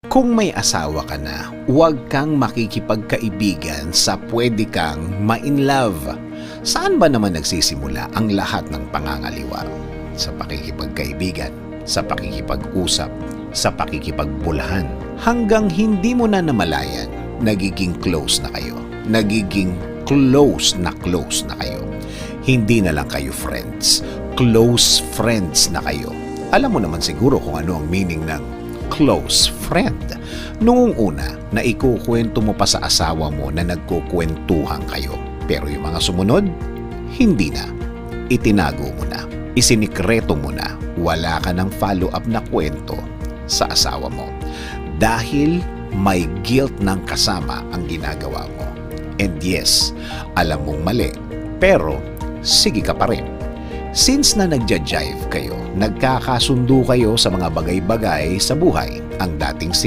Kung may asawa ka na, huwag kang makikipagkaibigan sa pwede kang ma-inlove. Saan ba naman nagsisimula ang lahat ng pangangaliwa? Sa pakikipagkaibigan, sa pakikipag-usap, sa pakikipagbulahan. Hanggang hindi mo na namalayan, nagiging close na kayo. Nagiging close na kayo. Hindi na lang kayo friends, close friends na kayo. Alam mo naman siguro kung ano ang meaning ng close friend. Noong una, na ikukwento mo pa sa asawa mo na nagkukwentuhan kayo. Pero yung mga sumunod, hindi na. Itinago mo na. Isinikreto mo na. Wala ka ng follow-up na kwento sa asawa mo. Dahil may guilt ng kasama ang ginagawa mo. And yes, alam mong mali. Pero, sige ka pa rin. Since na nagja-jive kayo, nagkakasundo kayo sa mga bagay-bagay sa buhay, ang dating